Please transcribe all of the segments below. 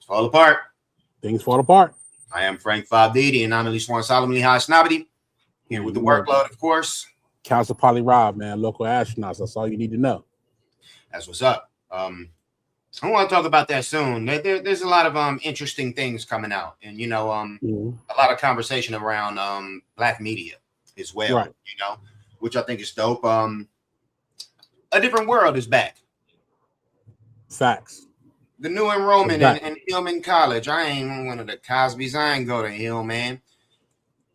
fall apart. Things fall apart. I am Frank Fabidi, and I'm at least one solemnly high snobby. Here with the workload, of course. Council Polly Rob, man, local astronauts. That's all you need to know. That's what's up. I want to talk about that soon. There's a lot of interesting things coming out, and a lot of conversation around Black media as well. Right. Which I think is dope. A different world is back. Facts. The new enrollment in Hillman College. I ain't one of the Cosbys. I ain't go to Hillman.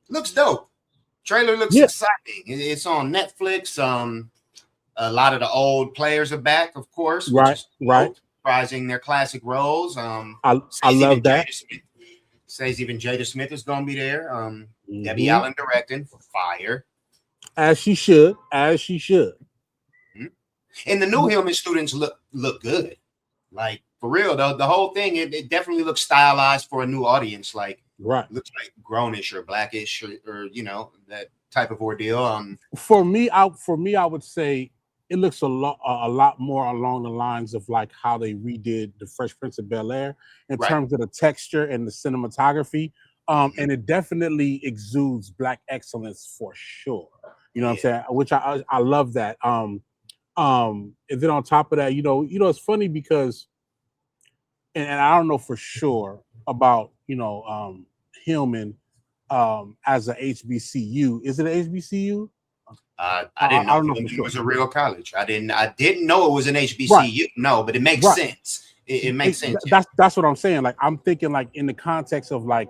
Looks dope. Trailer looks exciting. It's on Netflix. A lot of the old players are back, of course. Right. Reprising their classic roles. I love that. Says even Jada Smith is going to be there. Debbie Allen directing for Fire. As she should. Mm-hmm. And the new Hillman students look good. Like, for real, though, the whole thing, it definitely looks stylized for a new audience. Like, looks like grownish or blackish or that type of ordeal. For me, I would say it looks a lot more along the lines of like how they redid the Fresh Prince of Bel-Air in terms of the texture and the cinematography. And it definitely exudes Black excellence for sure. You know what I'm saying? Which I love that. And then on top of that, it's funny because, and I don't know for sure about Hillman as a HBCU. Is it an HBCU? I didn't know, it was a real college. I didn't know it was an HBCU. Right. No, but it makes sense. It makes sense. That's what I'm saying. Like, I'm thinking like in the context of like,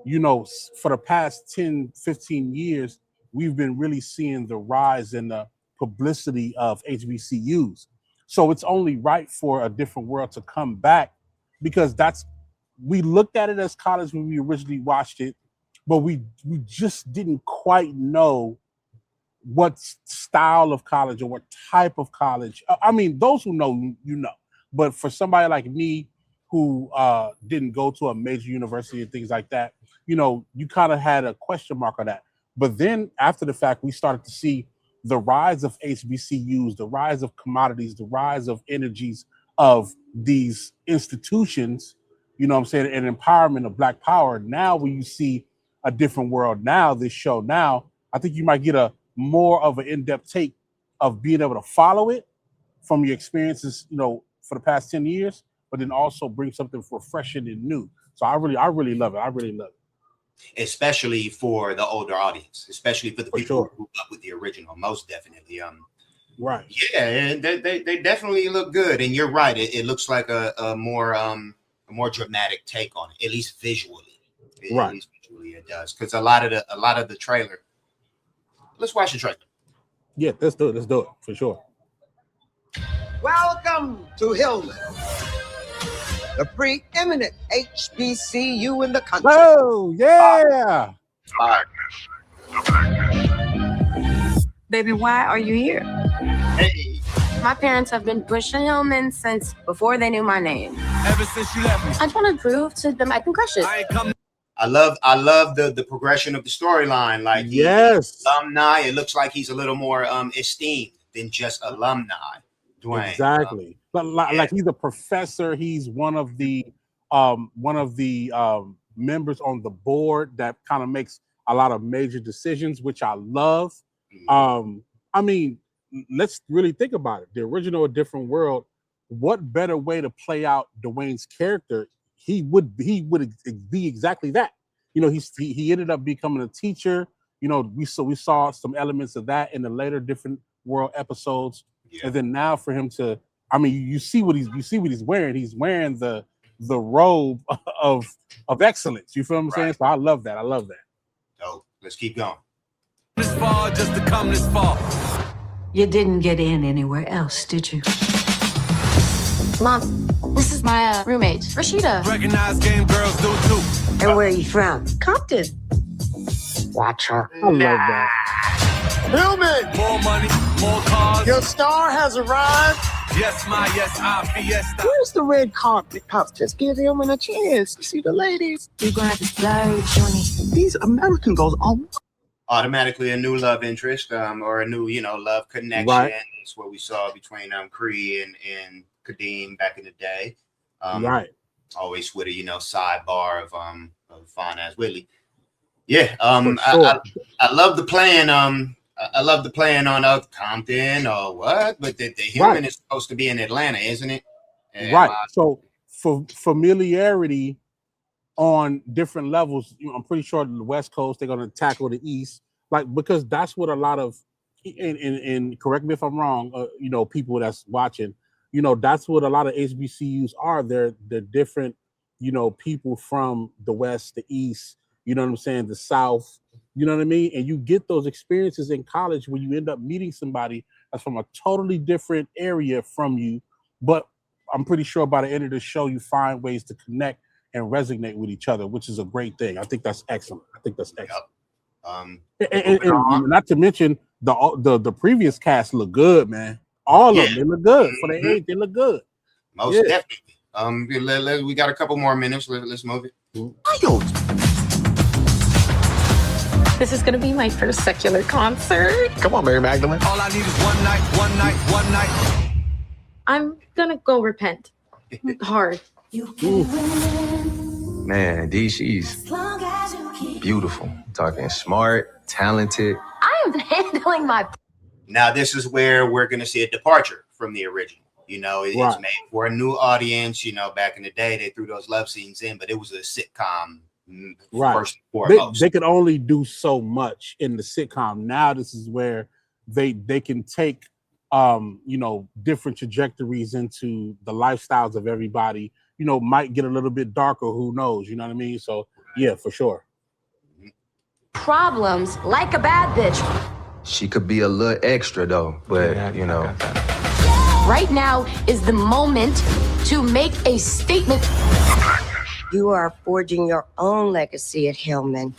for the past 10, 15 years, we've been really seeing the rise in the publicity of HBCUs. So it's only right for a different world to come back, because we looked at it as college when we originally watched it, but we just didn't quite know what style of college or what type of college. I mean, those who know, but for somebody like me who didn't go to a major university and things like that, you kind of had a question mark on that. But then after the fact, we started to see the rise of HBCUs, the rise of commodities, the rise of energies of these institutions, and empowerment of Black power. Now when you see a different world now, this show now, I think you might get a more of an in-depth take of being able to follow it from your experiences, for the past 10 years, but then also bring something refreshing and new. So I really love it. Especially for the older audience, especially for the people who grew up with the original, most definitely. Right. Yeah, and they definitely look good. And you're right. It looks like a more dramatic take on it, at least visually. At least visually it does. Because a lot of the trailer. Let's watch the trailer. Yeah, let's do it for sure. Welcome to Hillman, the preeminent HBCU in the country. Oh, yeah. Baby, why are you here? Hey. My parents have been pushing Hillman since before they knew my name. Ever since you left me. I just want to prove to them I can crush it. I love the progression of the storyline. Like, yes, alumni. It looks like he's a little more esteemed than just alumni. Dwayne. Exactly. Like he's a professor. He's one of the members on the board that kind of makes a lot of major decisions, which I love. I mean, let's really think about it. The original A Different World. What better way to play out Dwayne's character? He would be exactly that. He ended up becoming a teacher. We saw some elements of that in the later Different World episodes. Yeah. And then now for him to, you see what he's wearing. He's wearing the robe of excellence. You feel what I'm saying? So I love that. So let's keep going. This far just to come this far. You didn't get in anywhere else, did you? Mom, this is my roommate, Rashida. Recognize game girls do too. And where are you from? Compton. Watch her. I love that. Hillman! More money, more cars. Your star has arrived. Yes, our fiesta. Where's the red carpet? Pop, just give Hillman a chance to see the ladies. You're gonna have to splurge, Johnny. These American girls are automatically a new love interest, or a new, love connection. Right. It's what we saw between Cree and Kadeem back in the day. Right. always with a sidebar of fine ass Whitley. Yeah, Sure. I love the plan. I love the plan on Compton or what, but the human is supposed to be in Atlanta, isn't it? Right. So for familiarity on different levels, I'm pretty sure the West Coast they're going to tackle the East, because that's what a lot of, and correct me if I'm wrong, people that's watching, that's what a lot of HBCUs are. They're different, people from the West, the East, you know what I'm saying, the South, you know what I mean? And you get those experiences in college when you end up meeting somebody that's from a totally different area from you. But I'm pretty sure by the end of the show, you find ways to connect and resonate with each other, which is a great thing. I think that's excellent. And not to mention the previous cast look good, man. All of them, they look good. For their age, they look good. Most definitely. We got a couple more minutes. Let's move it. This is going to be my first secular concert. Come on, Mary Magdalene. All I need is one night. I'm going to go repent. Hard. Man, D, she's beautiful. Talking smart, talented. I am handling my. Now, this is where we're going to see a departure from the original. It's made for a new audience. Back in the day, they threw those love scenes in, but it was a sitcom. First and foremost. They could only do so much in the sitcom. Now this is where they can take different trajectories into the lifestyles of everybody. Might get a little bit darker, who knows, you know what I mean? So yeah, for sure. Problems like a bad bitch. She could be a little extra though, but Right now is the moment to make a statement. You are forging your own legacy at Hillman.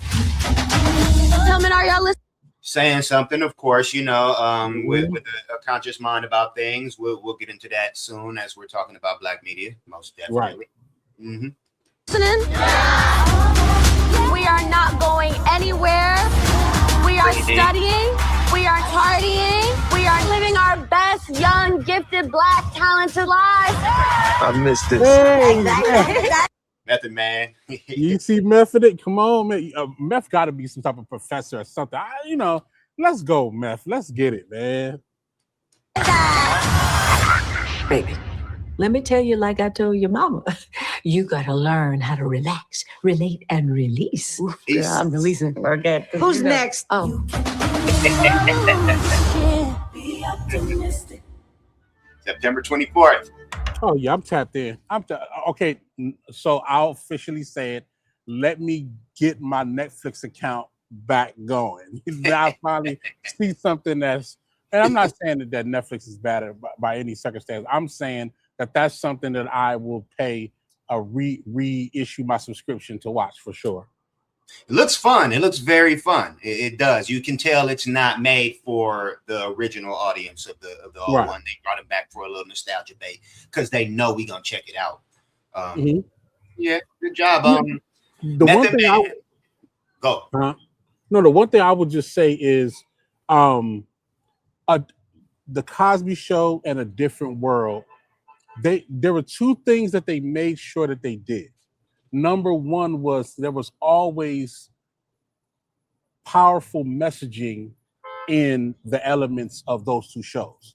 Hillman, are y'all listening? Saying something, of course, with a conscious mind about things. We'll get into that soon as we're talking about Black media, most definitely. Listening? We are not going anywhere. We are studying. We are partying. We are living our best, young, gifted, Black, talented lives. I missed this. Method Man. You see Method? Come on, man. Meth got to be some type of professor or something. Let's go, Meth. Let's get it, man. Baby, let me tell you, like I told your mama, you got to learn how to relax, relate, and release. Yeah, I'm releasing. Okay. Who's next? Oh. September 24th. Oh yeah, I'm tapped in. Okay, so I'll officially say it. Let me get my Netflix account back going. Now I finally see something and I'm not saying that Netflix is bad by any circumstance. I'm saying that that's something that I will pay a reissue my subscription to watch for sure. It looks fun. It looks very fun. It does. You can tell it's not made for the original audience of the old one. They brought it back for a little nostalgia bait because they know we're gonna check it out. Yeah, good job. The one thing the one thing I would just say is the Cosby Show and A Different World. There were two things that they made sure that they did. Number one was there was always powerful messaging in the elements of those two shows.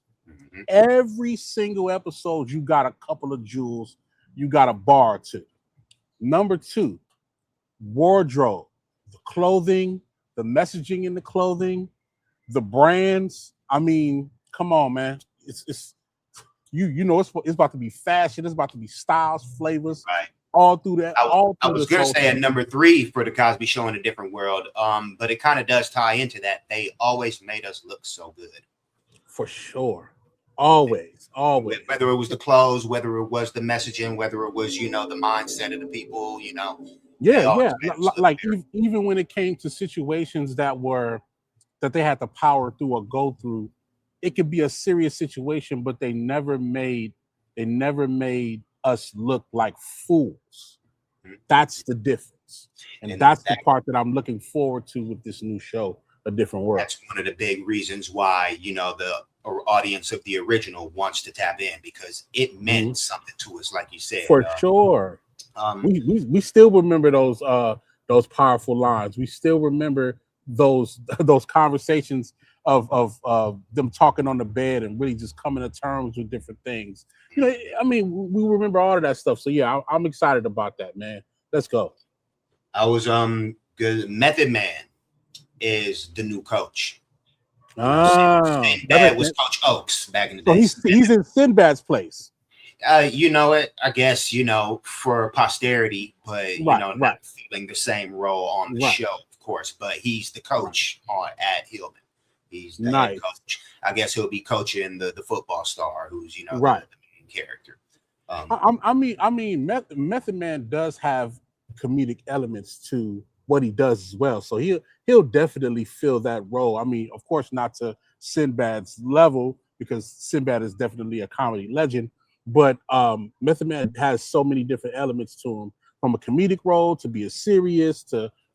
Every single episode, you got a couple of jewels, you got a bar or two. Number two, wardrobe, the clothing, the messaging in the clothing, the brands. I mean, come on, man. It's about to be fashion, it's about to be styles, flavors. Right. All through that. I was going to say at number 3 for the Cosby Show in A Different World, but it kind of does tie into that. They always made us look so good. For sure. Always. Whether it was the clothes, whether it was the messaging, whether it was, the mindset of the people, Yeah. Like even when it came to situations that they had to power through or go through, it could be a serious situation, but they never made us look like fools. That's the difference. And that's the part that I'm looking forward to with this new show, A Different World. That's one of the big reasons why, the audience of the original wants to tap in, because it meant something to us, like you said. For sure. We still remember those powerful lines. We still remember those conversations of them talking on the bed and really just coming to terms with different things. You know, I mean, we remember all of that stuff. So yeah, I'm excited about that, man. Let's go. I was good. Method Man is the new coach. Sinbad was Coach Oaks back in the day. So he's in Sinbad's place. You know it, I guess, you know, for posterity, but you know, not feeling the same role on the show, of course. But he's the coach at Hillman. He's the head coach. I guess he'll be coaching the football star, who's the main character. I mean, Method Man does have comedic elements to what he does as well, so he'll definitely fill that role. I mean, of course, not to Sinbad's level, because Sinbad is definitely a comedy legend, but Method Man has so many different elements to him, from a comedic role to be a serious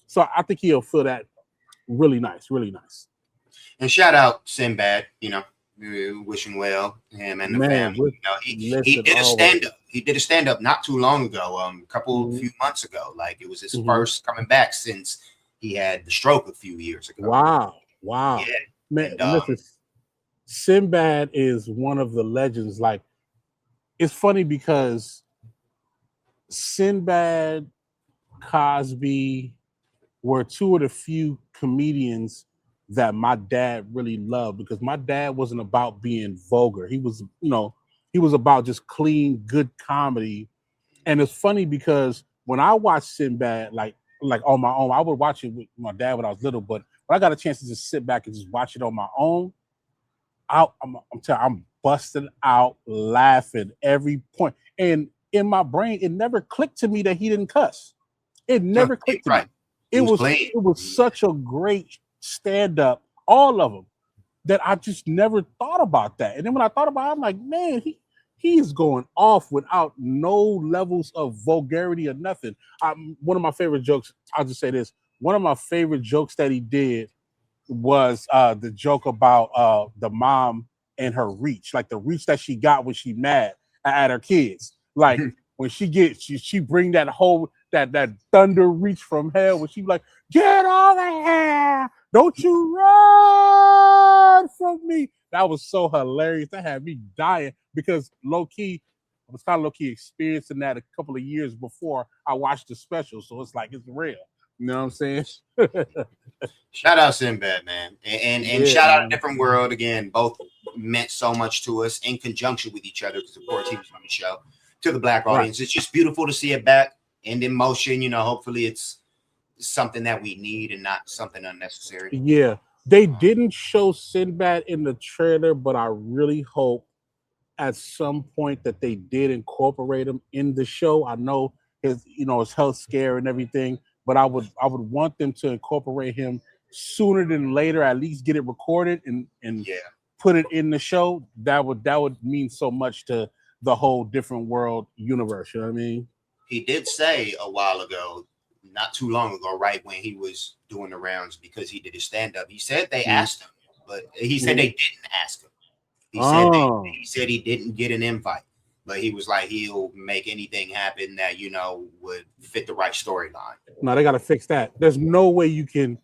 so I think he'll fill that really nice. And shout out Sinbad, wishing well him and the family. He did a stand-up. He did a stand-up not too long ago, few months ago. Like, it was his first coming back since he had the stroke a few years ago. Wow. Yeah. Man, listen, Sinbad is one of the legends. Like, it's funny because Sinbad, Cosby were two of the few comedians that my dad really loved, because my dad wasn't about being vulgar. He was, he was about just clean, good comedy. And it's funny because when I watched Sinbad, like on my own, I would watch it with my dad when I was little, but when I got a chance to just sit back and just watch it on my own, I'm busting out laughing every point. And in my brain, it never clicked to me that he didn't cuss. It never clicked to me. It was such a great stand-up, all of them, that I just never thought about that. And then when I thought about it, I'm like, man, he is going off without no levels of vulgarity or nothing. One of my favorite jokes, I'll just say this, one of my favorite jokes that he did was the joke about the mom and her reach, like the reach that she got when she mad at her kids. Like, when she bring that whole that thunder reach from hell, when she like, get over here, don't you run from me. That was so hilarious. That had me dying, because I was kind of low-key experiencing that a couple of years before I watched the special. So it's like, it's real. You know what I'm saying? Shout out Sinbad, man. And shout out A Different World again. Both meant so much to us in conjunction with each other, because of course he was on the show. To the Black audience, it's just beautiful to see it back and in motion. Hopefully it's something that we need and not something unnecessary. Yeah, they didn't show Sinbad in the trailer, but I really hope at some point that they did incorporate him in the show. I know his health scare and everything, but I would want them to incorporate him sooner than later. At least get it recorded and put it in the show. That would mean so much to the whole Different World universe. You know what I mean? He did say a while ago, not too long ago, right when he was doing the rounds, because he did his stand-up, he said they asked him, but he said they didn't ask him. He said he didn't get an invite, but he was like, he'll make anything happen that would fit the right storyline. No, they got to fix that. There's no way you can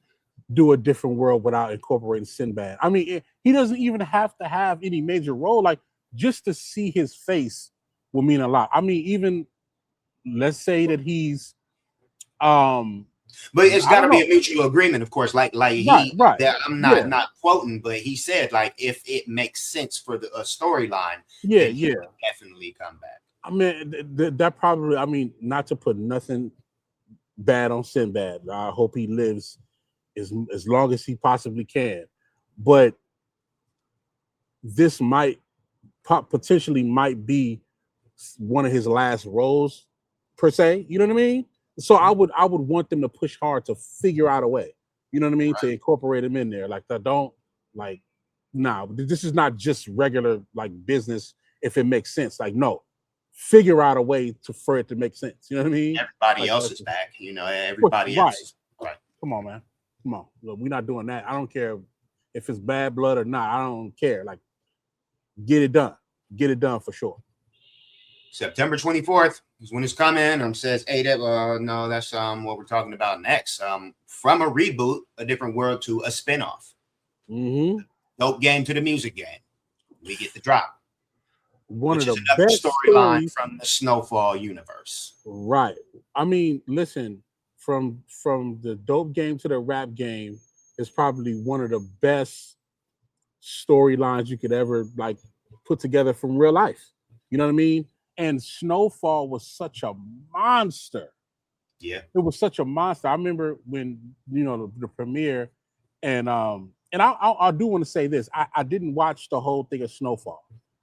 do A Different World without incorporating Sinbad. I mean, he doesn't even have to have any major role. Like, just to see his face will mean a lot. I mean, even let's say that he's but it's got to be a mutual agreement, of course. Like I'm not quoting, but he said, like, if it makes sense for the storyline, he would definitely come back. I mean, that probably, I mean, not to put nothing bad on Sinbad. I hope he lives as long as he possibly can, but this potentially might be one of his last roles, per se. You know what I mean? So I would want them to push hard to figure out a way. You know what I mean? Right. To incorporate him in there. Like, this is not just regular like business. If it makes sense, like, no, figure out a way for it to make sense. You know what I mean? Everybody else is back. Everybody else. Right. Come on, man. Come on. Look, we're not doing that. I don't care if it's bad blood or not. I don't care. Like, get it done. Get it done for sure. September 24th, Because when it's coming, says, hey, that no, that's what we're talking about next. From a reboot, A Different World to a spinoff. Dope game to the music game. We get the drop. One which of is the another best storyline from the Snowfall universe. Right. I mean, listen, from the dope game to the rap game is probably one of the best storylines you could ever like put together from real life. You know what I mean? And Snowfall was such a monster. Yeah, it was such a monster. I remember when the premiere, and I do want to say this: I didn't watch the whole thing of Snowfall.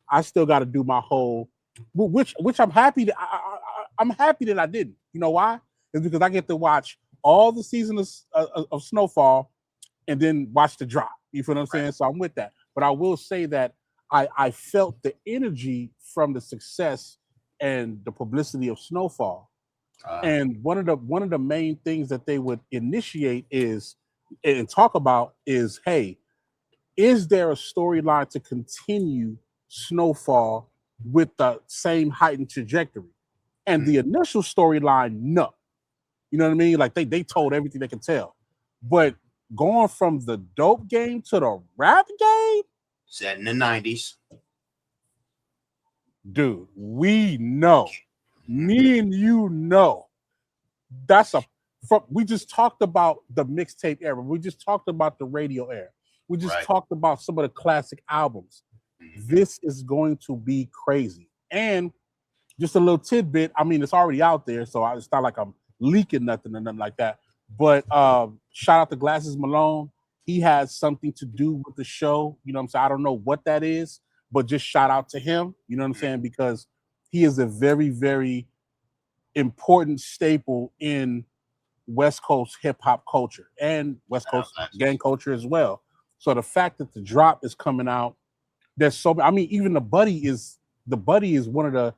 I still got to do my whole, which I'm happy that I'm happy that I didn't. You know why? It's because I get to watch all the seasons of Snowfall and then watch the drop. You feel what I'm saying? So I'm with that. But I will say that I felt the energy from the success and the publicity of Snowfall. And one of the main things that they would initiate is and talk about is, hey, is there a storyline to continue Snowfall with the same heightened trajectory? And the initial storyline, no. You know what I mean? Like they told everything they could tell. But going from the dope game to the rap game, set in the 90s. Dude, we know. Me and you know. We just talked about the mixtape era. We just talked about the radio era. We just talked about some of the classic albums. This is going to be crazy. And just a little tidbit, I mean, it's already out there, so it's not like I'm leaking nothing or nothing like that. But shout out to Glasses Malone. He has something to do with the show. You know what I'm saying? I don't know what that is, but just shout out to him. You know what I'm saying? Because he is a very, very important staple in West Coast hip hop culture and West Coast gang culture as well. So the fact that the drop is coming out, there's so I mean, even the buddy is one of the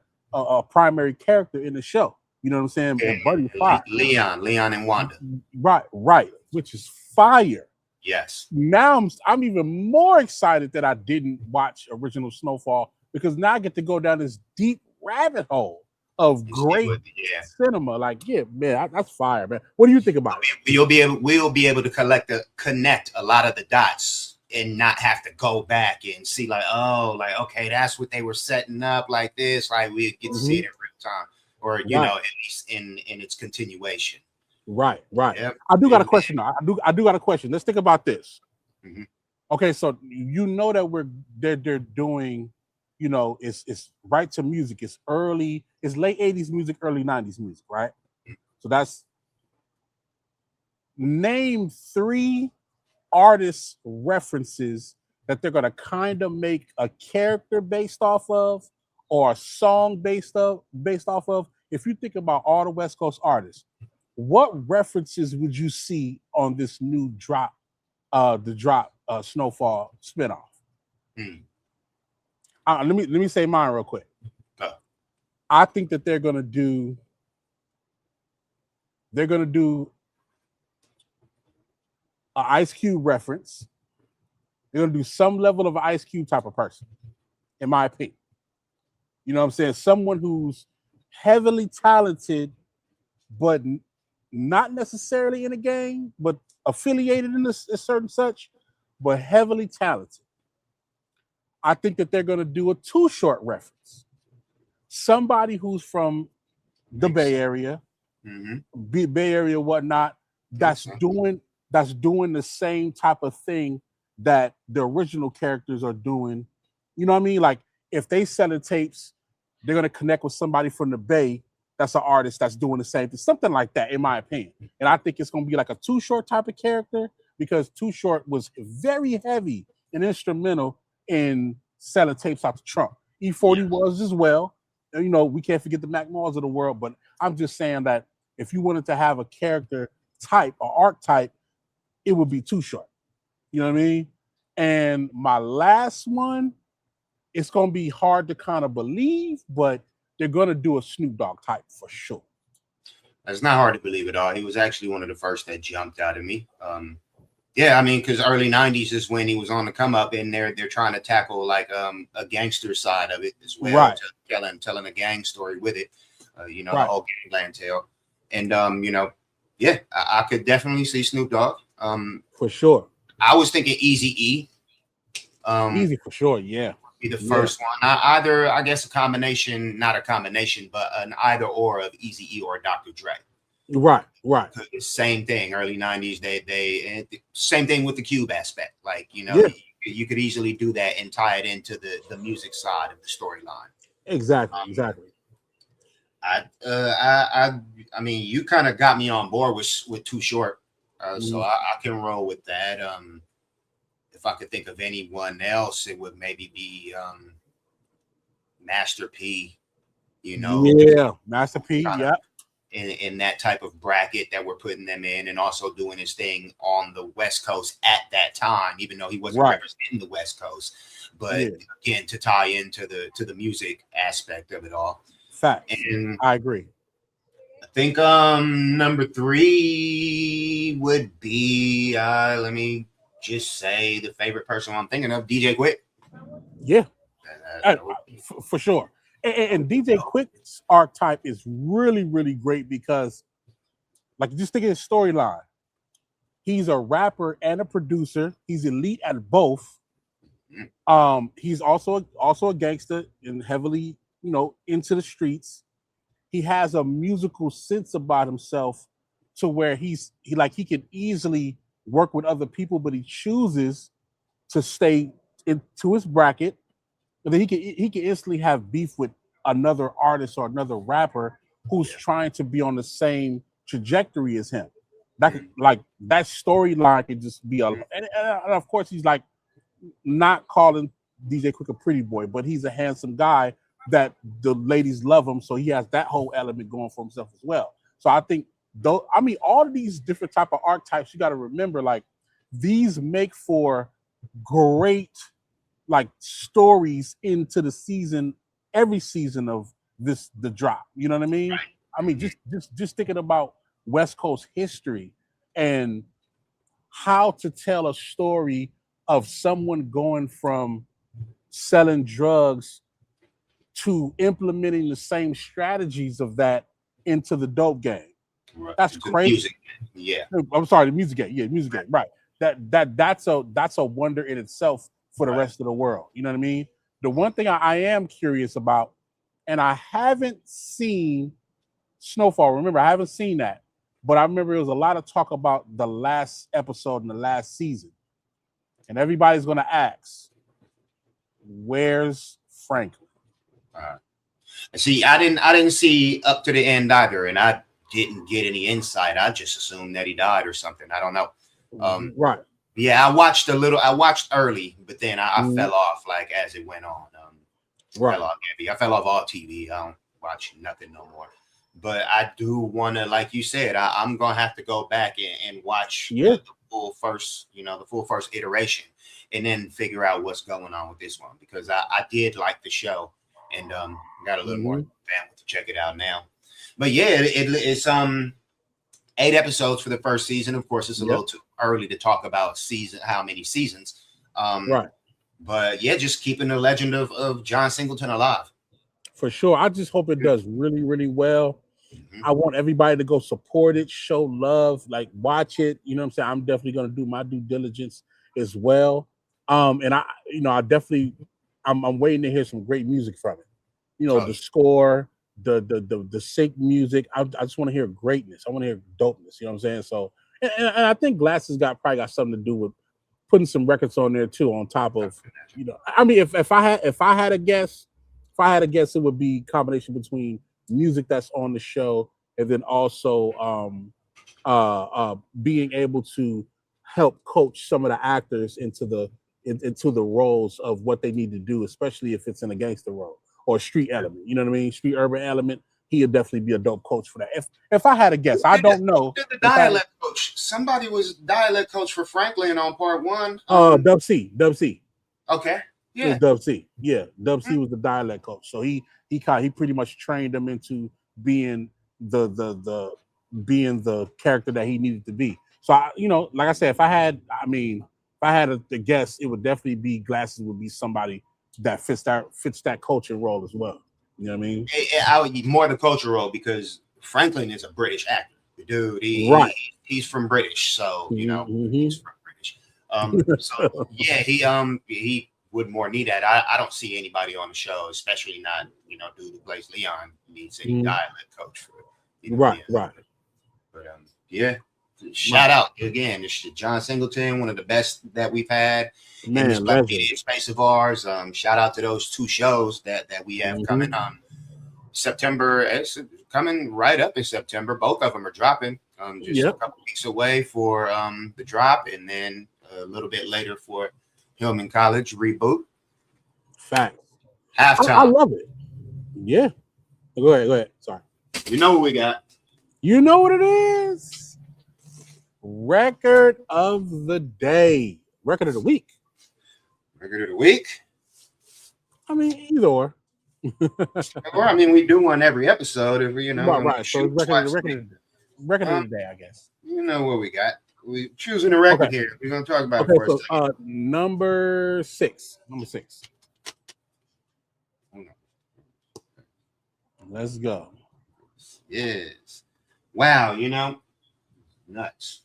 primary character in the show. You know what I'm saying? Yeah. The buddy fire. Leon and Wanda. Right, which is fire. Yes. Now I'm even more excited that I didn't watch original Snowfall, because now I get to go down this deep rabbit hole of great cinema. Like, yeah, man, that's fire, man. What do you think about it? We'll be able to connect a lot of the dots and not have to go back and see okay, that's what they were setting up like this. Like we get to see it in real time, or you know, at least in its continuation. Right. Yep. I do got a question though. I do got a question. Let's think about this. Okay, so you know that they're doing, you know, it's right to music. It's late 80s music, early 90s music, right? So that's name 3 artist references that they're gonna kind of make a character based off of, or a song based off of. If you think about all the West Coast artists, what references would you see on this new drop, Snowfall spinoff? Let me say mine real quick. I think that they're gonna do an Ice Cube reference. They're gonna do some level of Ice Cube type of person, in my opinion. You know what I'm saying? Someone who's heavily talented, but not necessarily in a gang, but affiliated in a certain such, but heavily talented. I think that they're going to do a Too Short reference. Somebody who's from the Bay Area, Bay Area, whatnot, that's doing the same type of thing that the original characters are doing. You know what I mean? Like if they selling tapes, they're going to connect with somebody from the Bay that's an artist that's doing the same thing, something like that, in my opinion. And I think it's going to be like a Too Short type of character, because Too Short was very heavy and instrumental in selling tapes out to Trump. E40 was as well. And, you know, we can't forget the Mac Malls of the world, but I'm just saying that if you wanted to have a character type or archetype, it would be Too Short. You know what I mean? And my last one, it's going to be hard to kind of believe, but they're going to do a Snoop Dogg type for sure. It's not hard to believe at all. He was actually one of the first that jumped out at me. Yeah, I mean, because early 90s is when he was on the come up, and they're trying to tackle like a gangster side of it as well, right? Telling a gang story with it. the whole Gangland Tale. And yeah, I could definitely see Snoop Dogg. For sure. I was thinking Eazy-E. Easy for sure, yeah. Be the first one. Either, I guess, a combination, not a combination, but an either or of Eazy-E or Dr. Dre. Right. Same thing, early 90s. They same thing with the Cube aspect. Like, you could easily do that and tie it into the music side of the storyline. Exactly. I mean, you kind of got me on board with Too Short, so I can roll with that. If I could think of anyone else, it would maybe be Master P. Yeah, Master P. Yeah. In that type of bracket that we're putting them in, and also doing his thing on the West Coast at that time, even though he wasn't representing the West Coast. But again, to tie into the music aspect of it all. Fact. And I agree. I think number 3 would be let me just say the favorite person I'm thinking of, DJ Quick. Yeah, for sure. And DJ Quick's archetype is really, really great because, like, just think of his storyline. He's a rapper and a producer. He's elite at both. He's also a gangster and heavily, into the streets. He has a musical sense about himself to where he can easily work with other people, but he chooses to stay into his bracket. And then he can instantly have beef with another artist or another rapper who's trying to be on the same trajectory as him. That storyline could just be and of course he's like not calling DJ Quick a pretty boy, but he's a handsome guy that the ladies love him, so he has that whole element going for himself as well. So I think all of these different type of archetypes, you got to remember, like, these make for great like stories into the season, every season of the drop. You know what I mean? Right. I mean, just thinking about West Coast history and how to tell a story of someone going from selling drugs to implementing the same strategies of that into the dope game. Right. That's crazy. Music. Yeah. I'm sorry, the music game. Yeah, music game. Right. That's a wonder in itself for the rest of the world. You know what I mean? The one thing I am curious about, and I haven't seen Snowfall. Remember, I haven't seen that, but I remember there was a lot of talk about the last episode in the last season, and everybody's going to ask, "Where's Franklin?" See, I didn't see up to the end either, and I didn't get any insight. I just assumed that he died or something. I don't know. Right. Yeah, I watched early, but then I fell off like as it went on. Right. I fell off all TV. I don't watch nothing no more. But I do want to, like you said, I'm gonna have to go back and watch the full first iteration, and then figure out what's going on with this one, because I did like the show, and got a little more bandwidth to check it out now. But yeah, it's 8 episodes for the first season. Of course, it's a little too early to talk about how many seasons. Right. But yeah, just keeping the legend of John Singleton alive. For sure. I just hope it does really, really well. I want everybody to go support it, show love, like watch it. You know what I'm saying? I'm definitely going to do my due diligence as well. And I'm waiting to hear some great music from it. The score, the sync music. I just want to hear greatness. I want to hear dopeness. You know what I'm saying? So, and I think Glasses probably got something to do with putting some records on there too, on top of, I mean, if I had a guess, it would be a combination between music that's on the show and then also being able to help coach some of the actors into the roles of what they need to do, especially if it's in a gangster role or a street element. You know what I mean? Street urban element. He'd definitely be a dope coach for that. If I had a guess, I don't know. The dialect coach. Somebody was dialect coach for Franklin on part 1. Dub C. Okay. Yeah. Dub C. Yeah. Dub C was the dialect coach. So he pretty much trained him into being the character that he needed to be. So like I said, if I had to guess, it would definitely be Glasses would be somebody that fits that coaching role as well. You know what I mean? I would be more the cultural because Franklin is a British actor. The dude, he's from British, so you know he's from British. So yeah, he would more need that. I don't see anybody on the show, especially not dude who plays Leon needs any dialect coach for it. Right. But yeah. Shout out again, this is John Singleton, one of the best that we've had in this Black media space of ours. Shout out to those 2 shows that we have coming on September. It's coming right up in September. Both of them are dropping. Just a couple weeks away for the drop, and then a little bit later for Hillman College reboot. Fact. Halftime. I love it. Yeah. Go ahead. Sorry. You know what we got. You know what it is. Record of the day. Record of the week. Record of the week? I mean, either or. Or, I mean, we do one every episode. If we, Right. So record of the day, I guess. You know what we got. We choosing a record here. We're going to talk about it first. So, number 6. Number 6. Let's go. Yes. Wow, nuts.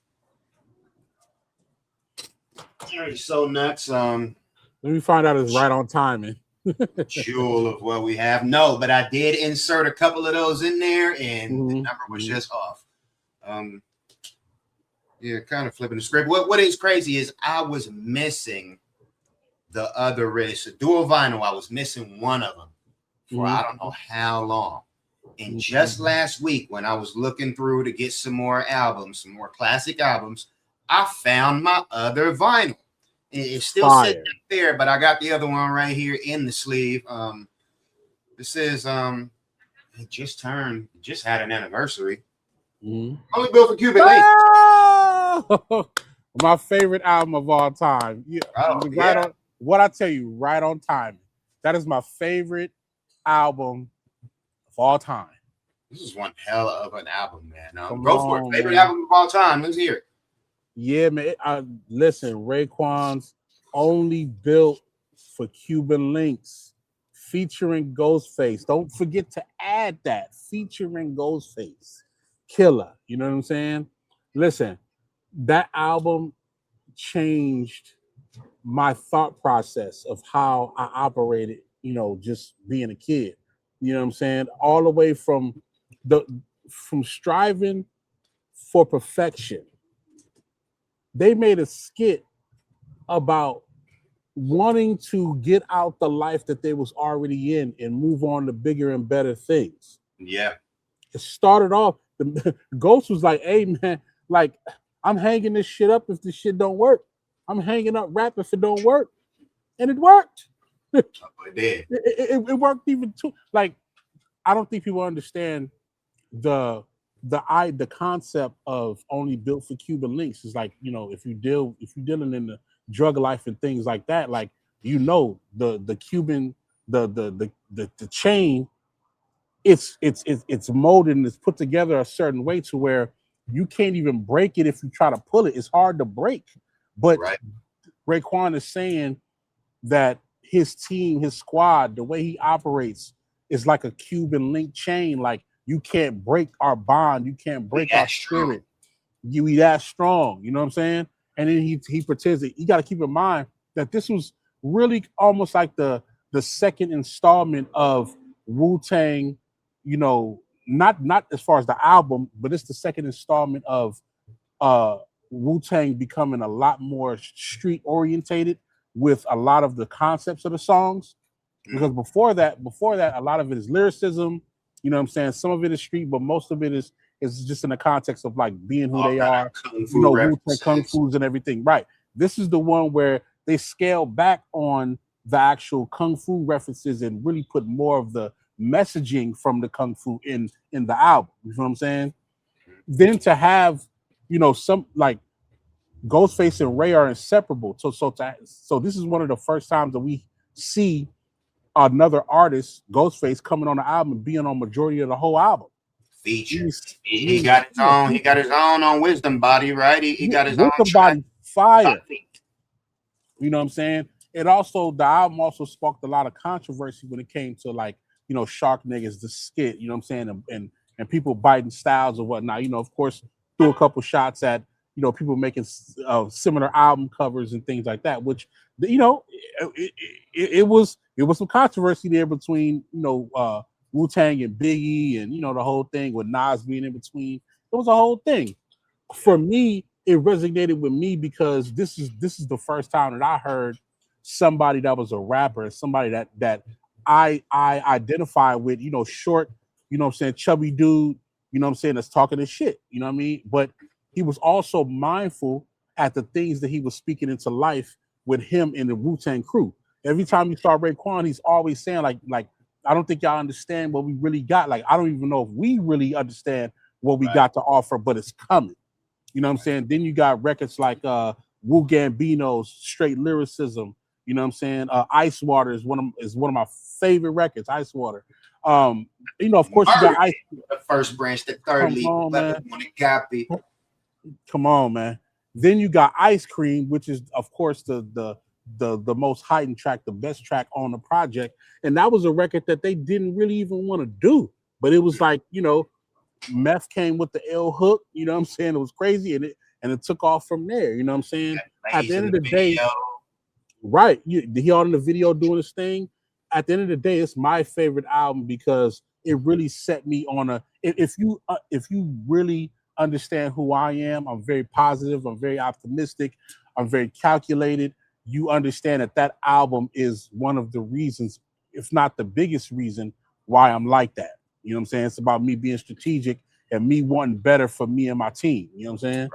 It's so nuts. Let me find out it's right on timing. Jewel of what we have. No, but I did insert a couple of those in there, and the number was just off. Yeah, kind of flipping the script. What is crazy is I was missing the other wrist, dual vinyl. I was missing one of them for I don't know how long. And just last week, when I was looking through to get some more albums, some more classic albums, I found my other vinyl. It's still sitting up there, but I got the other one right here in the sleeve. This is it just had an anniversary. Only built for Cuban Link. My favorite album of all time. What I tell you, right on time. That is my favorite album of all time. This is one hell of an album, man. Go for it. Favorite album of all time. Let's hear it. Yeah, man. Listen, Raekwon's Only Built for Cuban Links, featuring Ghostface. Don't forget to add that, featuring Ghostface. Killer. You know what I'm saying? Listen, that album changed my thought process of how I operated, just being a kid. You know what I'm saying? All the way from striving for perfection. They made a skit about wanting to get out the life that they was already in and move on to bigger and better things. Yeah. It started off, the Ghost was like, hey man, like I'm hanging this shit up if this shit don't work. I'm hanging up rap if it don't work. And it worked. It did. It worked even too. Like, I don't think people understand the concept of Only Built for Cuban Links. Is like, if you're dealing in the drug life and things like that, like the Cuban the chain, it's molded and it's put together a certain way to where you can't even break it if you try to pull it. It's hard to break. But Raekwon is saying that his team, his squad, the way he operates is like a Cuban link chain. Like, you can't break our bond. You can't break our spirit. We that strong. You know what I'm saying? And then he pretends that you got to keep in mind that this was really almost like the second installment of Wu-Tang, not as far as the album, but it's the second installment of Wu-Tang becoming a lot more street orientated with a lot of the concepts of the songs. Because before that, a lot of it is lyricism. You know what I'm saying? Some of it is street, but most of it is just in the context of like being who they are. Wu-Tang Kung Fu's and everything. Right. This is the one where they scale back on the actual Kung Fu references and really put more of the messaging from the Kung Fu in the album. You know what I'm saying? Then to have, some like Ghostface and Ray are inseparable. So this is one of the first times that we see another artist, Ghostface, coming on the album and being on majority of the whole album. Features. He got his own. He got his own on Wisdom Body, right? He got his own. Wisdom Body fire. You know what I'm saying? The album also sparked a lot of controversy when it came to like, Shark Niggas, the skit, you know what I'm saying, and people biting styles or whatnot. Of course, threw a couple shots at people making similar album covers and things like that, which it was some controversy there between Wu-Tang and Biggie, and the whole thing with Nas being in between. It was a whole thing. For me, it resonated with me because this is the first time that I heard somebody that was a rapper, somebody that I identify with, short, chubby dude, that's talking his shit, but he was also mindful at the things that he was speaking into life with him and the Wu-Tang crew. Every time you saw Raekwon, he's always saying like I don't think y'all understand what we really got. Like, I don't even know if we really understand what we got to offer, but it's coming. You know what I'm saying? Then you got records like Wu Gambino's Straight Lyricism. You know what I'm saying? Ice Water is one of my favorite records. Ice Water. Of course you got Ice. The first branch, the third lead, Come on, man. Then you got Ice Cream, which is of course the most heightened track, the best track on the project, and that was a record that they didn't really even want to do, but it was like Meth came with the L hook, you know what I'm saying? It was crazy, and it took off from there, you know what I'm saying? At the end of the day, right? He on the video doing his thing. At the end of the day, it's my favorite album because it really set me on a. If you really understand who I am, I'm very positive. I'm very optimistic. I'm very calculated. You understand that album is one of the reasons, if not the biggest reason, why I'm like that. You know what I'm saying? It's about me being strategic and me wanting better for me and my team. You know what I'm saying?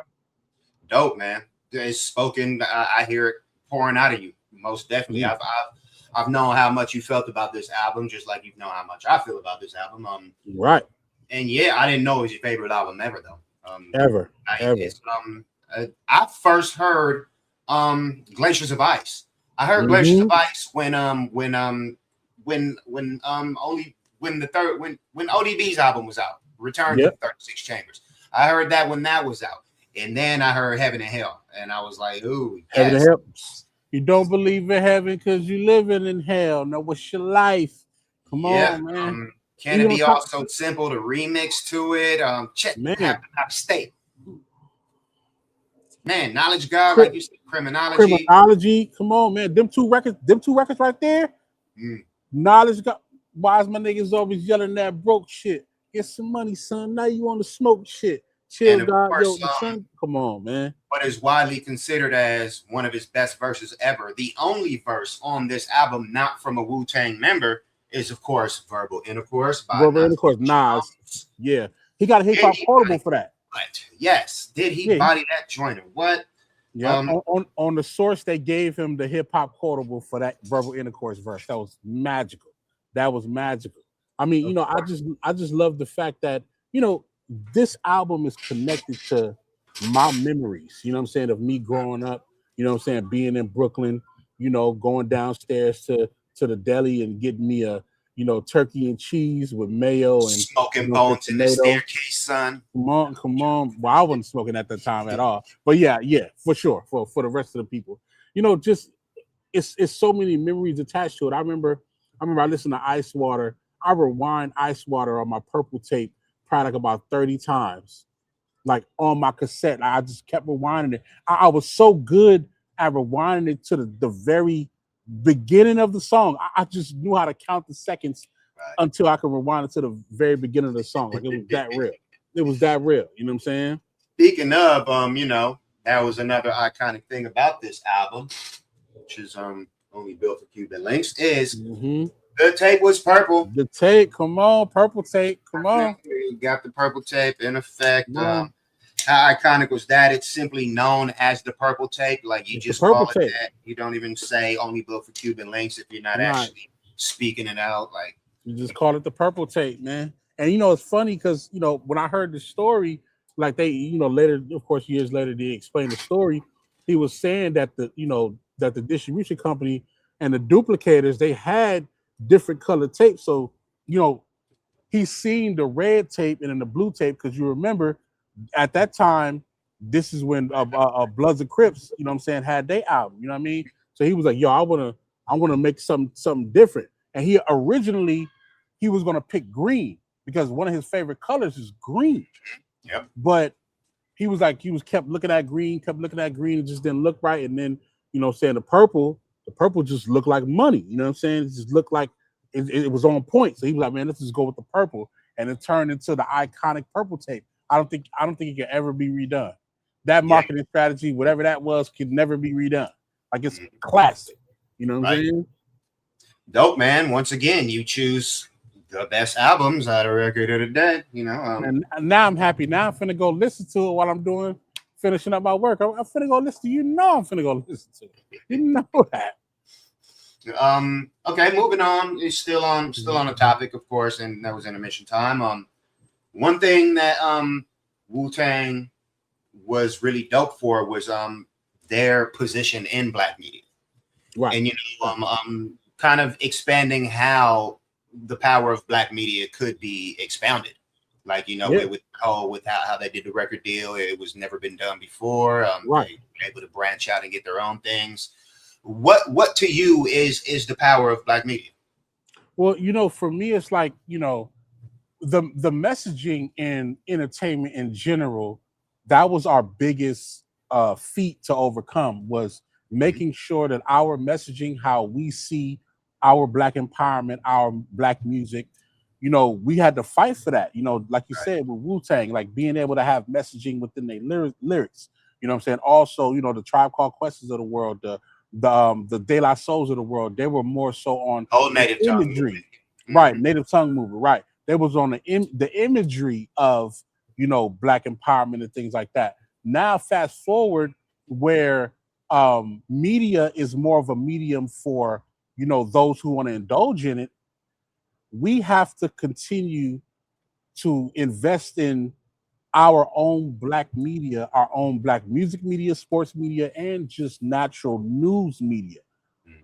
Dope, man. It's spoken. I hear it pouring out of you. Most definitely. Yeah. I've known how much you felt about this album, just like you've known how much I feel about this album. Right. And yeah, I didn't know it was your favorite album ever, though. Ever. I first heard Glaciers of Ice. I heard Glaciers of Ice when ODB's album was out, Return to 36 Chambers. I heard that when that was out, and then I heard Heaven and Hell, and I was like, ooh, yes. Heaven and Hell. You don't believe in heaven because you living in hell. Now what's your life? Come on, man. Can it be also simple to remix to it? Check out state. Man, Knowledge God, like you said, criminology. Come on, man. Them two records right there. Knowledge God. Why is my niggas always yelling that broke shit? Get some money, son. Now you on the smoke shit. Chill, God. Yo, son. Come on, man. What is widely considered as one of his best verses ever. The only verse on this album, not from a Wu-Tang member, is of course Verbal Intercourse by Nas. Yeah. He got a hip hop quotable for that. But yes, did he body that joint or what? Yeah, on the source they gave him the hip hop quotable for that Verbal Intercourse verse. That was magical. I mean, I just love the fact that this album is connected to my memories. You know what I'm saying, of me growing up. You know what I'm saying, being in Brooklyn. Going downstairs to the deli and getting me a turkey and cheese with mayo and smoking bones in the staircase, son. Come on. Well, I wasn't smoking at the time at all. But yeah, for sure. For the rest of the people, just it's so many memories attached to it. I remember I listened to Ice Water. I rewind Ice Water on my purple tape probably like about 30 times, like on my cassette. I just kept rewinding it. I was so good at rewinding it to the very beginning of the song. I just knew how to count the seconds until I could rewind it to the very beginning of the song. Like it was that real. You know what I'm saying? Speaking of, that was another iconic thing about this album, which is only built for Cuban links, is the tape was purple. The tape, come on, purple tape, come on. You got the purple tape in effect. How iconic was that? It's simply known as the purple tape. Like you just call it that. You don't even say only built for Cuban links if you're not actually speaking it out. Like you just call it the purple tape, man. And it's funny because when I heard the story, like they later, of course, years later they explained the story. He was saying that that the distribution company and the duplicators, they had different color tapes. So he's seen the red tape and then the blue tape, because you remember at that time, this is when Bloods and Crips, had their album, you know what I mean? So he was like, yo, I wanna make something different. And he originally he was going to pick green because one of his favorite colors is green. Yep. But he was like, kept looking at green, it just didn't look right. And then, saying the purple just looked like money. You know what I'm saying? It just looked like it was on point. So he was like, man, let's just go with the purple. And it turned into the iconic purple tape. I don't think it can ever be redone. That marketing strategy, whatever that was, could never be redone. Like, it's classic. You know what I'm saying? Dope, man. Once again, you choose the best albums out of Record of the Day. And now I'm happy. Now I'm finna go listen to it while I'm finishing up my work. I'm finna go listen to you. I'm finna go listen to it. You know that. Okay, moving on. It's still on the topic, of course, and that was intermission time. One thing that Wu-Tang was really dope for was their position in Black media. Right. And kind of expanding how the power of Black media could be expounded. Like, with how they did the record deal, it was never been done before. Right. They were able to branch out and get their own things. What to you is the power of Black media? Well, for me, it's like, the messaging in entertainment in general, that was our biggest feat to overcome, was making sure that our messaging, how we see our Black empowerment, our Black music, we had to fight for that. Like you said with Wu-Tang, like being able to have messaging within their lyrics. You know what I'm saying? Also, the Tribe Called Questions of the world, the De La Souls of the world, they were more so on native imagery, right? Native tongue movement, right? They was on the imagery of Black empowerment and things like that. Now, fast forward where media is more of a medium for those who want to indulge in it. We have to continue to invest in our own Black media, our own Black music media, sports media, and just natural news media,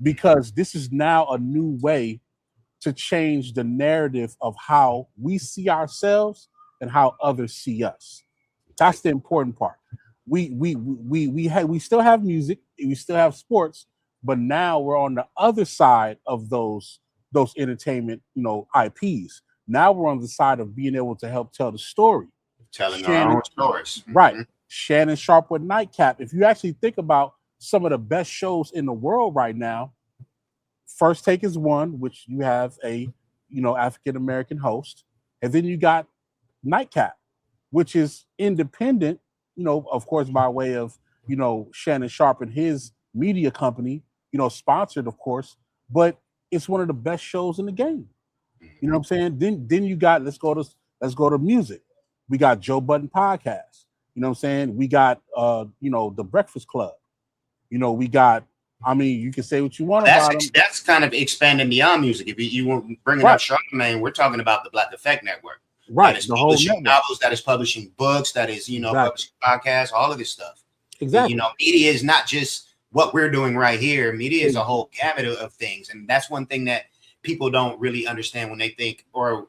because this is now a new way to change the narrative of how we see ourselves and how others see us. That's the important part. We still have music, we still have sports, but now we're on the other side of those entertainment, IPs. Now we're on the side of being able to help tell the story. Telling our own stories. Right. Shannon Sharpe with Nightcap. If you actually think about some of the best shows in the world right now, First Take is one, which you have a, African-American host. And then you got Nightcap, which is independent, of course, by way of, Shannon Sharpe and his media company, sponsored, of course, but it's one of the best shows in the game. You know what I'm saying? Then you got, let's go to music. We got Joe Budden podcast. You know what I'm saying? We got the Breakfast Club. We got, you can say what you want about them. That's kind of expanding beyond music. If you want bringing up Charlamagne, we're talking about the Black Effect Network. Right. That is the whole publishing novels, that is publishing books, that is, publishing podcasts, all of this stuff. Exactly. Media is not just what we're doing right here. Media is a whole gamut of things. And that's one thing that people don't really understand when they think, or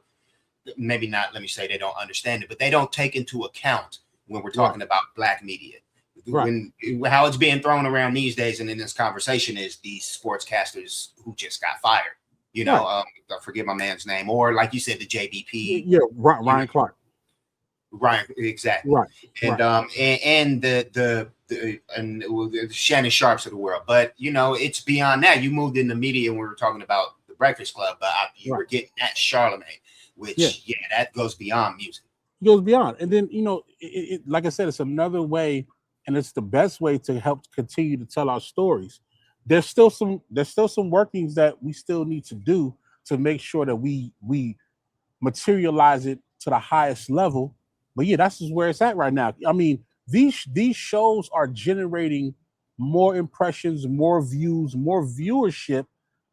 maybe not, let me say they don't understand it, but they don't take into account when we're talking about Black media. When how it's being thrown around these days and in this conversation is these sportscasters who just got fired. I forget my man's name, or like you said, the JBP. Yeah, Ryan Clark. Ryan, exactly. Right. And and the Shannon Sharps of the world. But it's beyond that. You moved in the media when we were talking about the Breakfast Club, but you were getting at Charlamagne, which that goes beyond music. It goes beyond. And then like I said, it's another way, and it's the best way to help continue to tell our stories. There's still some workings that we still need to do to make sure that we materialize it to the highest level. But that's just where it's at right now. These shows are generating more impressions, more views, more viewership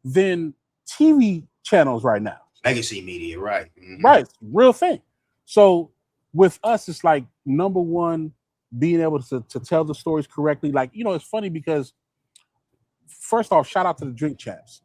than TV channels right now. Legacy media, right? Mm-hmm. Right, real thing. So with us, it's like number one, being able to tell the stories correctly. Like, it's funny because first off, shout out to the Drink Champs.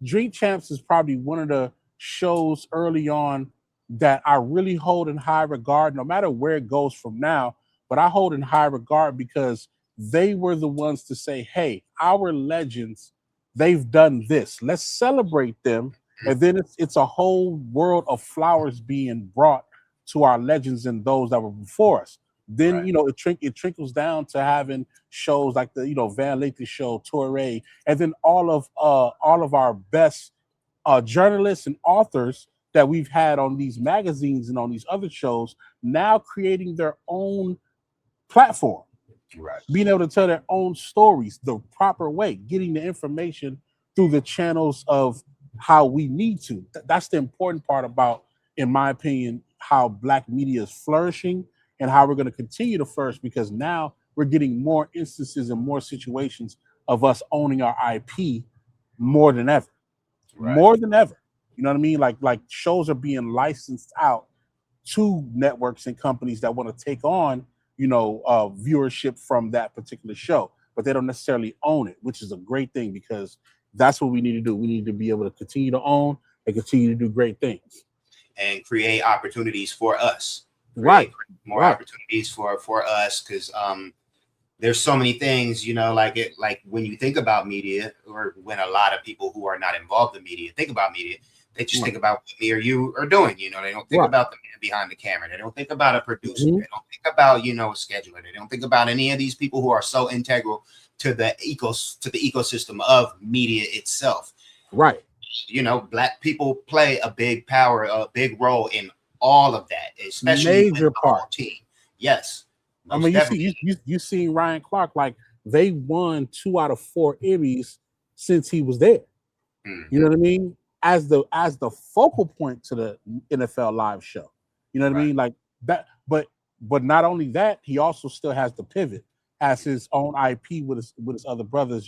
Drink Champs is probably one of the shows early on that I really hold in high regard, no matter where it goes from now, but I hold in high regard because they were the ones to say, hey, our legends, they've done this. Let's celebrate them And then it's a whole world of flowers being brought to our legends and those that were before us. Then it trickles down to having shows like the Van Lathan show, Torre, and then all of our best journalists and authors that we've had on these magazines and on these other shows now creating their own platform, being able to tell their own stories the proper way, getting the information through the channels of how we need to. That's the important part about, in my opinion, how Black media is flourishing and how we're going to continue to flourish, because now we're getting more instances and more situations of us owning our IP more than ever. More than ever. You know what I mean? Like shows are being licensed out to networks and companies that want to take on, viewership from that particular show, but they don't necessarily own it, which is a great thing, because that's what we need to do. We need to be able to continue to own and continue to do great things and create opportunities for us. More opportunities for us, because there's so many things, like when you think about media, or when a lot of people who are not involved in media think about media, they just think about what me or you are doing. They don't think about the man behind the camera. They don't think about a producer. They don't think about, a scheduler. They don't think about any of these people who are so integral to the ecosystem of media itself. Right. Black people play a big role in all of that, especially major part team. Yes. I mean, you seen Ryan Clark, like they won 2 out of 4 Emmys since he was there. You know what I mean? As the focal point to the NFL Live show. You know what I mean? Like that, but not only that, he also still has the pivot as his own IP with his other brothers,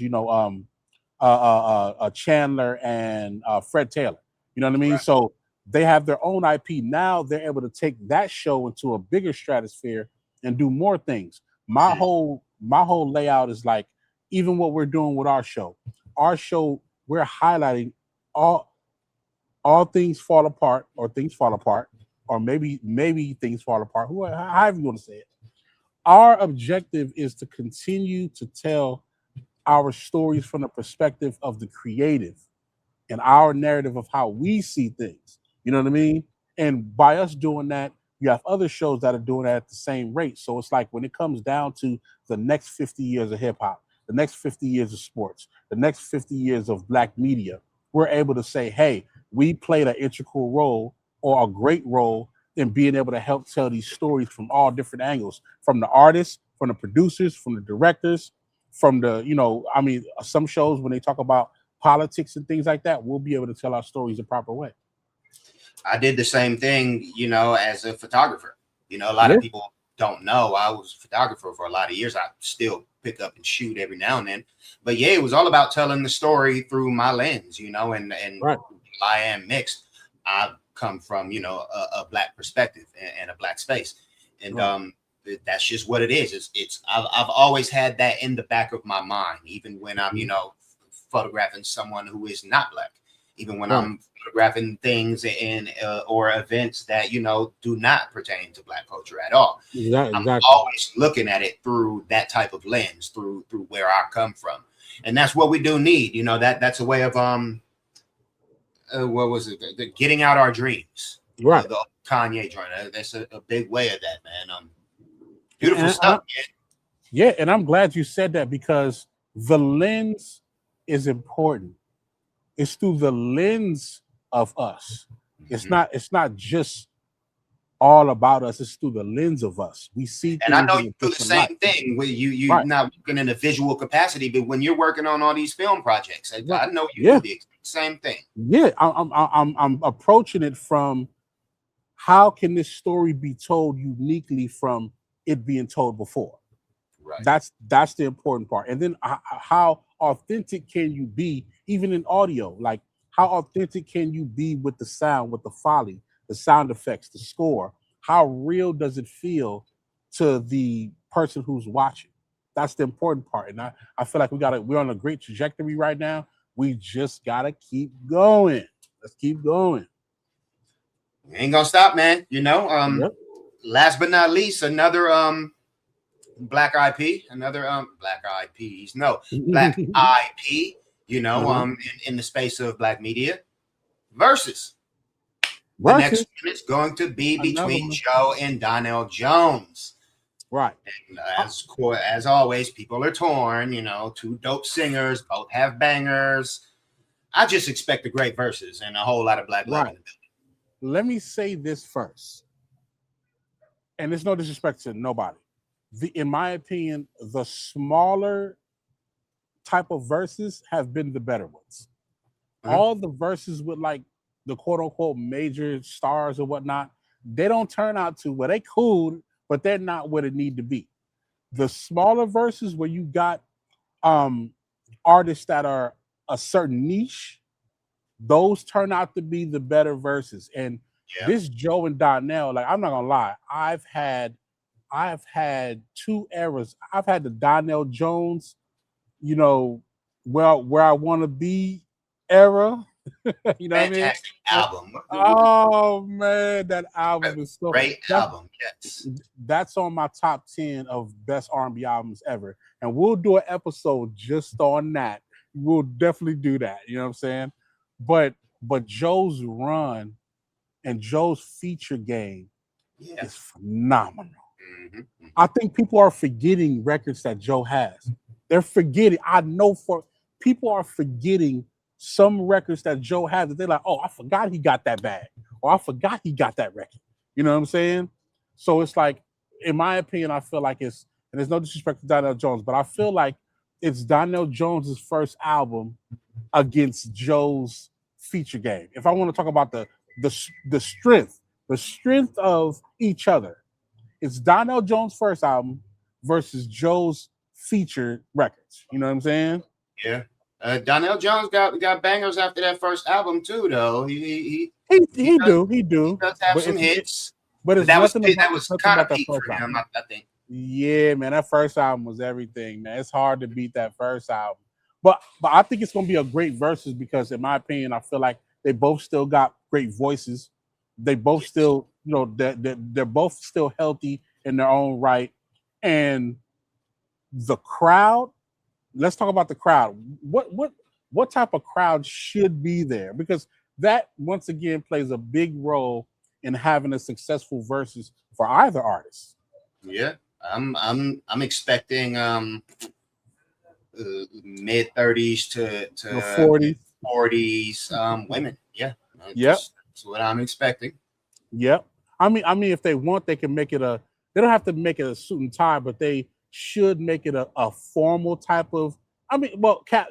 Chandler and Fred Taylor. You know what I mean? So they have their own IP. Now they're able to take that show into a bigger stratosphere and do more things. My whole layout is like, even what we're doing with our show, we're highlighting all things fall apart, or maybe things fall apart, however you want to say it. Our objective is to continue to tell our stories from the perspective of the creative and our narrative of how we see things. You know what I mean? And by us doing that, you have other shows that are doing that at the same rate. So it's like, when it comes down to the next 50 years of hip hop, the next 50 years of sports, the next 50 years of Black media, we're able to say, hey, we played an integral role, or a great role, in being able to help tell these stories from all different angles, from the artists, from the producers, from the directors, from the, some shows when they talk about politics and things like that, we'll be able to tell our stories the proper way. I did the same thing, as a photographer. A lot of people don't know I was a photographer for a lot of years. I still pick up and shoot every now and then. But yeah, it was all about telling the story through my lens, and I am mixed. I come from, a Black perspective and a Black space. And that's just what it is. I've always had that in the back of my mind, even when I'm, photographing someone who is not Black, even when I'm photographing things in or events that, do not pertain to Black culture at all. Exactly. I'm always looking at it through that type of lens, through where I come from. And that's what we do need. That's a way of what was it? The getting out our dreams. Right. The Kanye joint. That's a big way of that, man. Beautiful stuff. Yeah, and I'm glad you said that, because the lens is important. It's through the lens of us. It's not just all about us. It's through the lens of us. We see, and I know you do the same thing. Where you not working in a visual capacity, but when you're working on all these film projects, I know you do the same thing. Yeah, I'm approaching it from, how can this story be told uniquely from it being told before? Right. That's the important part. And then how authentic can you be, even in audio? Like, how authentic can you be with the sound, with the foley, the sound effects, the score? How real does it feel to the person who's watching? That's the important part. And I feel like we're on a great trajectory right now. We just gotta keep going. Let's keep going. We ain't gonna stop, man. Last but not least, another Black IP, Black IPs. No, Black IP, in the space of Black media. Verzuz. The next one is going to be between Joe and Donnell Jones. Right. And as always, people are torn. You know, two dope singers, both have bangers. I just expect a great verses and a whole lot of black love in the building. Let me say this first, and there's no disrespect to nobody. In my opinion, the smaller type of verses have been the better ones. All the verses with like the quote unquote major stars or whatnot, they don't turn out to they cool, but they're not what it need to be. The smaller verses where you got artists that are a certain niche, those turn out to be the better verses. And this Joe and Donnell, like I'm not gonna lie, I've had two eras. I've had the Donnell Jones, you know, where I want to be era. You know Fantastic what I mean? Album. Oh man, that album is so great album. Yes, that's on my top 10 of best R&B albums ever, and we'll do an episode just on that. We'll definitely do that. You know what I'm saying? But Joe's run and Joe's feature game is phenomenal. I think people are forgetting records that Joe has. They're forgetting. I know people are forgetting some records that Joe has that they're like, oh, I forgot he got that bag, or I forgot he got that record. You know what I'm saying? So it's like, in my opinion, I feel like and there's no disrespect to Donnell Jones, but I feel like it's Donnell Jones's first album against Joe's feature game. If I want to talk about the strength of each other, it's Donnell Jones' first album versus Joe's featured records. You know what I'm saying? Yeah. Donnell Jones got bangers after that first album too, though. He does have some hits, but that was kind of peak for him, I think. Yeah, man, that first album was everything, man. It's hard to beat that first album, but I think it's gonna be a great versus because, in my opinion, I feel like they both still got great voices. They both still, you know, they're both still healthy in their own right, and the crowd. Let's talk about the crowd. What type of crowd should be there? Because that once again plays a big role in having a successful versus for either artist. Yeah, I'm expecting mid 30s to 40s women. Yeah, that's what I'm expecting. Yep. I mean, if they want, they can make it they don't have to make it a suit and tie, but they should make it a formal type of,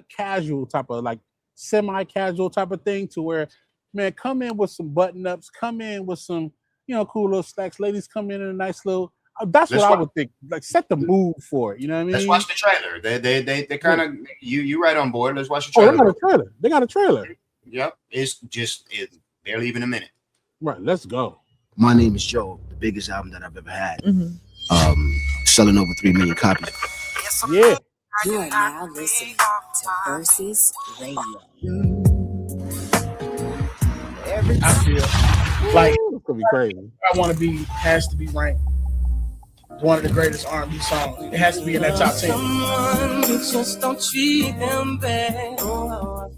casual type of, like semi-casual type of thing, to where, man, come in with some button-ups, come in with some, you know, cool little slacks. Ladies come in a nice little, I would think, like set the mood for it. You know what I mean? Let's watch the trailer. They kind of, you right on board. Let's watch the trailer. They got a trailer. Yep. It's barely even a minute. Right. Let's go. My Name is Joe, the biggest album that I've ever had. Selling over 3 million copies. Yeah. You are now listening to Verzuz Radio. I feel like it's gonna be crazy. I Want to Be has to be ranked one of the greatest R&B songs. It has to be in that top 10.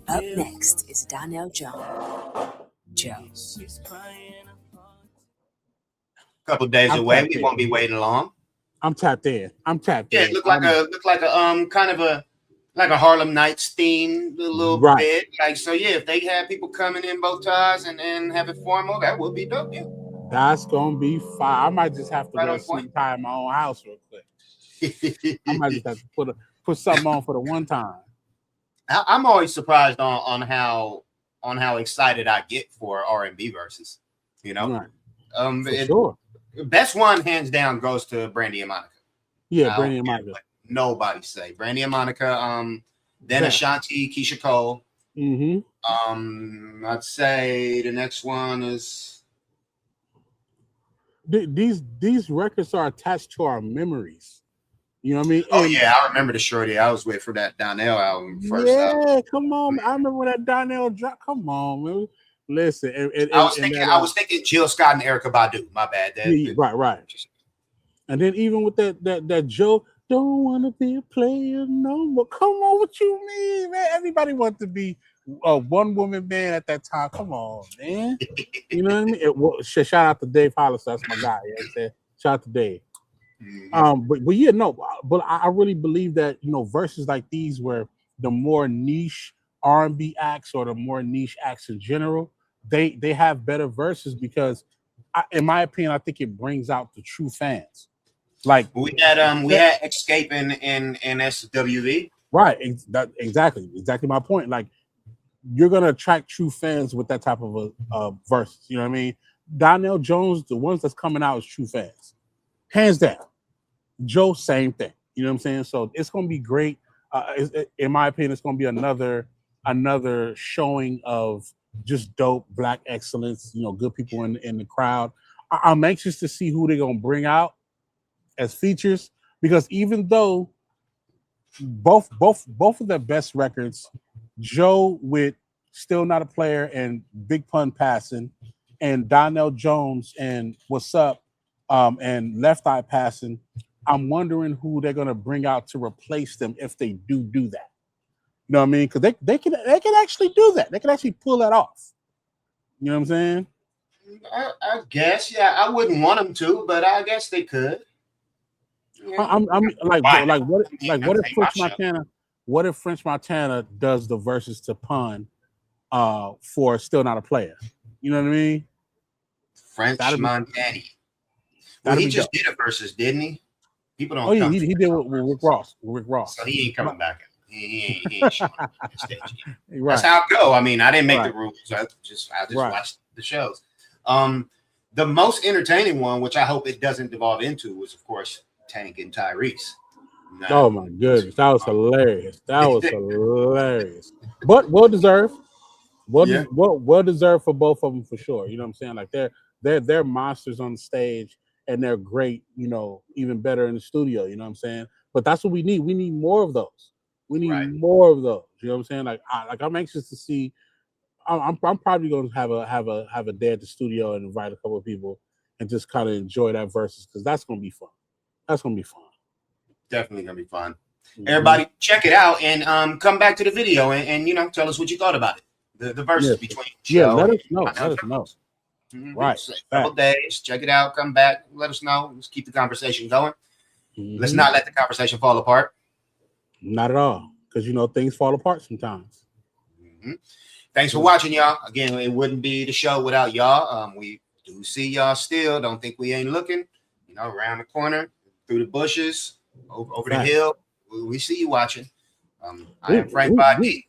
Up next is Donnell Jones. Joe. A couple days away. We won't be waiting long. I'm tapped in. Yeah, look like a kind of a Harlem Nights theme a little bit. Like, so yeah, if they have people coming in bow ties and have it formal, that would be dope. Yeah. That's gonna be fire. I might just have to wear a suit and tie in my own house real quick. I might just have to put something on for the one time. I'm always surprised on how excited I get for R&B verses. You know, sure. Best one, hands down, goes to Brandy and Monica. Yeah, Brandy and Monica. Nobody say Brandy and Monica. Then Ashanti, Keisha Cole. I'd say the next one is. These records are attached to our memories. You know what I mean? Oh yeah, I remember the shorty I was with for that Donnell album first. Yeah, come on. I remember when that Donnell dropped. Come on, man. Listen, I was thinking Jill Scott and Erykah Badu. My bad. Right. And then even with that Joe, don't want to be a player no more. Come on, what you mean, man? Everybody wants to be a one woman band at that time. Come on, man. You know what I mean? Shout out to Dave Hollister. That's my guy. You know what I'm saying? Shout out to Dave. But yeah, no, but I really believe that, you know, verses like these where the more niche R&B acts or the more niche acts in general, they have better verses because in my opinion, I think it brings out the true fans. Like we had Escape in SWV. Right. Exactly my point. Like you're gonna attract true fans with that type of a verse. You know what I mean? Donnell Jones, the ones that's coming out is true fans. Hands down. Joe, same thing. You know what I'm saying? So it's gonna be great. In my opinion, it's gonna be another showing of just dope Black excellence. You know, good people in the crowd. I'm anxious to see who they're gonna bring out as features because even though both of their best records, Joe with Still Not a Player and Big Pun Passing, and Donnell Jones and What's Up, and Left Eye Passing. I'm wondering who they're gonna bring out to replace them if they do that. You know what I mean? Because they can actually do that. They can actually pull that off. You know what I'm saying? I guess, yeah. I wouldn't want them to, but I guess they could. Yeah. I'm like what if French Montana? What if French Montana does the verses to Pun for Still Not a Player? You know what I mean? French Montana. Well, he just did a verses, didn't he? People don't. Oh yeah, he did with Rick Ross. With Rick Ross. So he ain't coming back. He ain't showing up on the stage. Right. That's how it go. I mean, I didn't make the rules. I just watched the shows. The most entertaining one, which I hope it doesn't devolve into, was of course Tank and Tyrese. Oh my goodness, that was hilarious. That was hilarious. But well deserved. Well deserved for both of them for sure. You know what I'm saying? Like they're monsters on the stage and they're great, you know, even better in the studio, you know what I'm saying? But that's what we need. We need more of those. We need more of those. You know what I'm saying? Like I'm anxious to see. I'm probably going to have a day at the studio and invite a couple of people and just kind of enjoy that versus because that's going to be fun. That's going to be fun. Definitely going to be fun. Mm-hmm. Everybody check it out and come back to the video and you know, tell us what you thought about it. The verses between let us know. Let us know. Mm-hmm. Right. So a couple days. Check it out. Come back. Let us know. Let's keep the conversation going. Mm-hmm. Let's not let the conversation fall apart. Not at all. Because, you know, things fall apart sometimes. Mm-hmm. Thanks for watching, y'all. Again, it wouldn't be the show without y'all. We do see y'all still. Don't think we ain't looking. You know, around the corner, through the bushes, over the hill. We see you watching. I am Frank Body.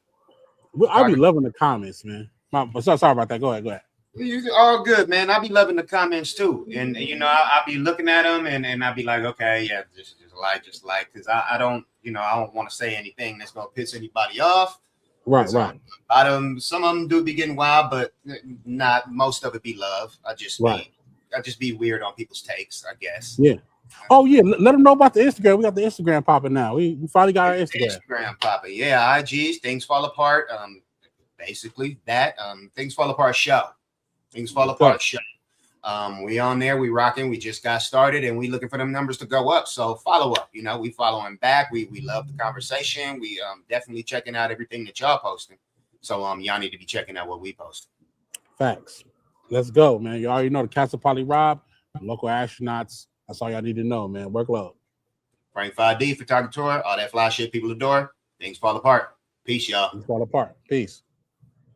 I'll be loving the comments, man. Sorry about that. Go ahead. You're all good, man. I'll be loving the comments too. And you know, I'll be looking at them and I'll be like, okay, yeah, just like, because I don't want to say anything that's gonna piss anybody off. Right. Some of them do be getting wild, but not most of it be love. I just be weird on people's takes, I guess. Yeah. Oh yeah, let them know about the Instagram. We got the Instagram popping now. We finally got our Instagram popping. Yeah, IGs, Things Fall Apart. Basically that. Things Fall Apart show. Things Fall Apart show. We on there, we rocking, we just got started and we looking for them numbers to go up. So follow up, you know, we following back. We love the conversation. We definitely checking out everything that y'all posting. So y'all need to be checking out what we post. Facts. Let's go, man. You already know the Casa Poly Rob, local astronauts. That's all y'all need to know, man. WORKLOAD. Frank 5D, photographer, all that fly shit people adore. Things Fall Apart. Peace, y'all. Things Fall Apart. Peace.